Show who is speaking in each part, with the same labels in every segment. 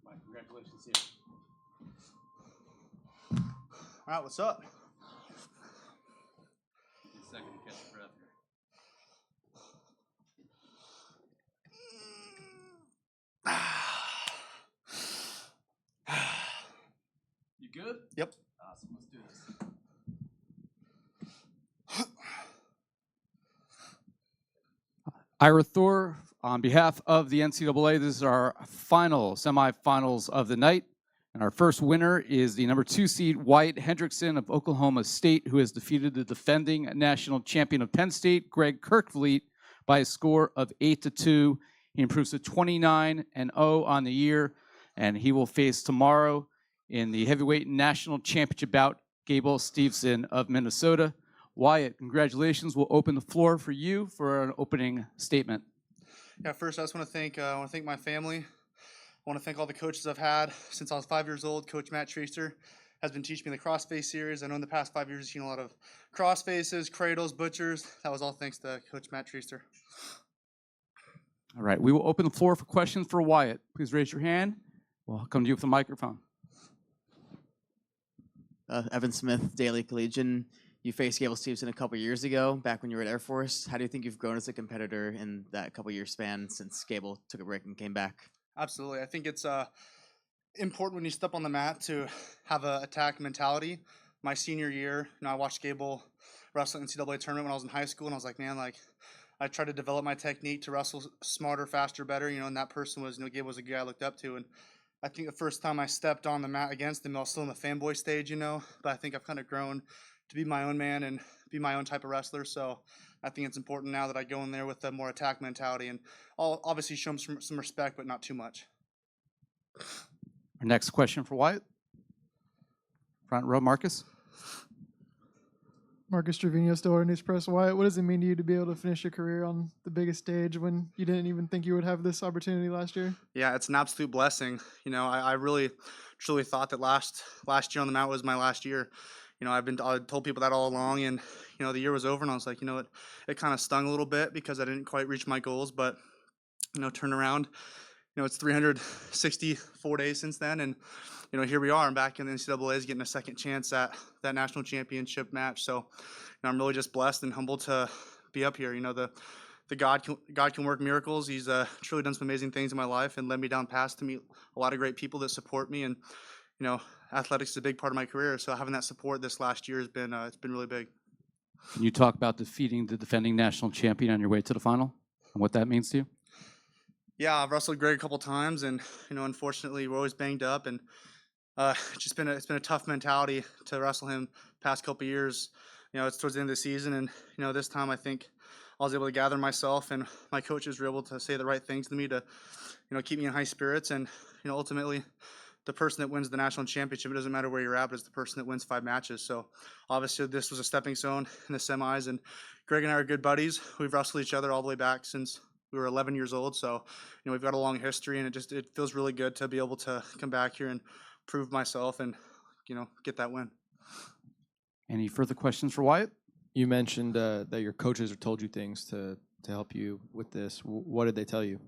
Speaker 1: Mike, congratulations to you.
Speaker 2: All right, what's up?
Speaker 1: Give me a second to catch your breath here. You good?
Speaker 2: Yep.
Speaker 1: Awesome, let's do this. Ira Thor, on behalf of the NCAA, this is our final semifinals of the night. And our first winner is the number 2 seed, Wyatt Hendrickson of Oklahoma State, who has defeated the defending national champion of Penn State, Greg Kirkvliet, by a score of 8-2. He improves to 29-0 on the year, and he will face tomorrow in the heavyweight national championship bout, Gable Steveson of Minnesota. Wyatt, congratulations. We'll open the floor for you for an opening statement.
Speaker 2: Yeah, first I just want to thank my family. I want to thank all the coaches I've had since I was 5 years old. Coach Matt Tracer has been teaching me the crossface series. I know in the past 5 years I've seen a lot of crossfaces, cradles, butchers. That was all thanks to Coach Matt Tracer.
Speaker 1: All right, we will open the floor for questions for Wyatt. Please raise your hand. We'll come to you with the microphone.
Speaker 3: Evan Smith, Daily Collegian. You faced Gable Steveson a couple years ago, back when you were at Air Force. How do you think you've grown as a competitor in that couple-year span since Gable took a break and came back?
Speaker 2: Absolutely. I think it's important when you step on the mat to have an attack mentality. My senior year, I watched Gable wrestle in the NCAA tournament when I was in high school, and I was like, man, I tried to develop my technique to wrestle smarter, faster, better, and that person was, Gable was a guy I looked up to. And I think the first time I stepped on the mat against him, I was still in the fanboy stage, but I think I've kind of grown to be my own man and be my own type of wrestler. So I think it's important now that I go in there with a more attack mentality, and I'll obviously show him some respect, but not too much.
Speaker 1: Our next question for Wyatt. Front row, Marcus.
Speaker 4: Marcus Trevino, Stiller News Press. Wyatt, what does it mean to you to be able to finish your career on the biggest stage when you didn't even think you would have this opportunity last year?
Speaker 2: Yeah, it's an absolute blessing. I really, truly thought that last year on the mat was my last year. I told people that all along, and the year was over, and I was like, it kind of stung a little bit because I didn't quite reach my goals, but turn around, it's 364 days since then, and here we are. I'm back in the NCAA, getting a second chance at that national championship match. So I'm really just blessed and humbled to be up here. The God can work miracles. He's truly done some amazing things in my life and led me down paths to meet a lot of great people that support me, and athletics is a big part of my career, so having that support this last year has been it's been really big.
Speaker 1: Can you talk about defeating the defending national champion on your way to the final and what that means to you?
Speaker 2: Yeah, I've wrestled Greg a couple times, and unfortunately we're always banged up, and it's been a tough mentality to wrestle him past couple years. It's towards the end of the season, and this time I think I was able to gather myself, and my coaches were able to say the right things to me to keep me in high spirits, and ultimately the person that wins the national championship, it doesn't matter where you're at, but it's the person that wins 5 matches. So obviously this was a stepping stone in the semis, and Greg and I are good buddies. We've wrestled each other all the way back since we were 11 years old. So, we've got a long history, and it feels really good to be able to come back here and prove myself and, get that win.
Speaker 1: Any further questions for Wyatt?
Speaker 5: You mentioned that your coaches have told you things to help you with this. What did they tell you?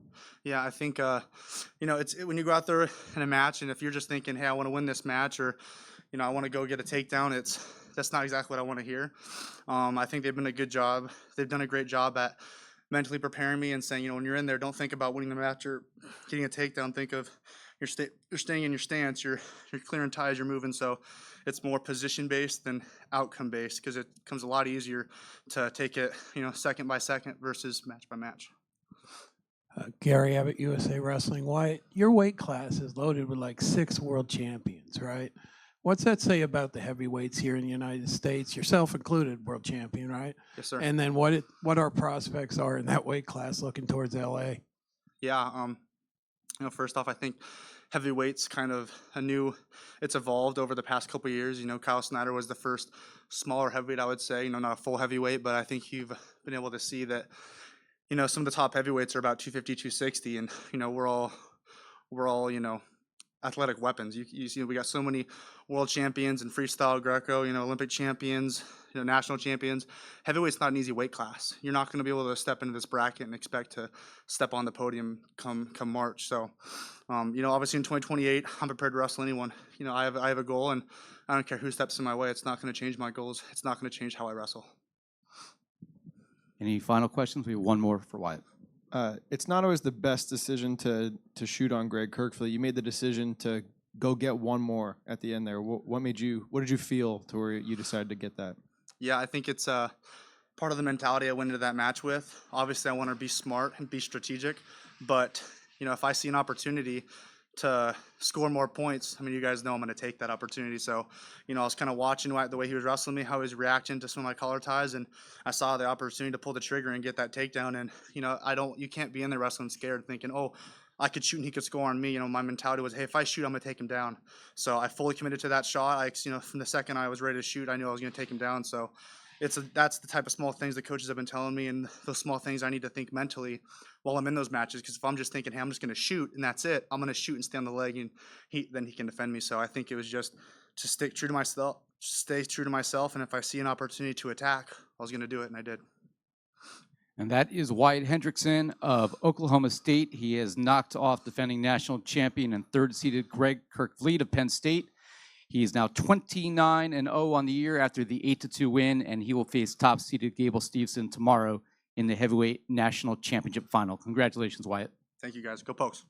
Speaker 2: Yeah, I think, it's when you go out there in a match, and if you're just thinking, hey, I want to win this match, or, I want to go get a takedown, that's not exactly what I want to hear. I think they've done a great job at mentally preparing me and saying, when you're in there, don't think about winning the match or getting a takedown. Think of you're staying in your stance, you're clearing ties, you're moving. So it's more position-based than outcome-based, because it becomes a lot easier to take it, second by second versus match by match.
Speaker 6: Gary Abbott, USA Wrestling. Wyatt, your weight class is loaded with like 6 world champions, right? What's that say about the heavyweights here in the United States, yourself included, world champion, right?
Speaker 2: Yes, sir.
Speaker 6: And then what our prospects are in that weight class looking towards LA?
Speaker 2: Yeah, first off, I think heavyweight's kind of it's evolved over the past couple of years. Kyle Snyder was the first smaller heavyweight, I would say, not a full heavyweight, but I think you've been able to see that, some of the top heavyweights are about 250, 260, and, we're all, athletic weapons. You see, we got so many world champions in freestyle, Greco, Olympic champions, national champions. Heavyweight's not an easy weight class. You're not going to be able to step into this bracket and expect to step on the podium come March. So, obviously in 2028, I'm prepared to wrestle anyone. I have a goal, and I don't care who steps in my way. It's not going to change my goals. It's not going to change how I wrestle.
Speaker 1: Any final questions? We have one more for Wyatt.
Speaker 5: It's not always the best decision to shoot on Greg Kirkfleet. You made the decision to go get one more at the end there. What did you feel to where you decided to get that?
Speaker 2: Yeah, I think it's part of the mentality I went into that match with. Obviously, I want to be smart and be strategic, but if I see an opportunity to score more points, I mean, you guys know I'm going to take that opportunity. So, I was kind of watching the way he was wrestling me, how he was reacting to some of my collar ties, and I saw the opportunity to pull the trigger and get that takedown. And you can't be in there wrestling scared, thinking, oh, I could shoot and he could score on me. My mentality was, hey, if I shoot, I'm going to take him down. So I fully committed to that shot. From the second I was ready to shoot, I knew I was going to take him down. So that's the type of small things that coaches have been telling me, and those small things I need to think mentally while I'm in those matches. Because if I'm just thinking, hey, I'm just going to shoot and that's it, I'm going to shoot and stay on the leg, and then he can defend me. So I think it was just to stay true to myself, and if I see an opportunity to attack, I was going to do it, and I did.
Speaker 1: And that is Wyatt Hendrickson of Oklahoma State. He has knocked off defending national champion and third-seeded Greg Kirkfleet of Penn State. He is now 29-0 on the year after the 8-2 win, and he will face top-seeded Gable Steveson tomorrow in the heavyweight national championship final. Congratulations, Wyatt.
Speaker 2: Thank you, guys. Go Pokes.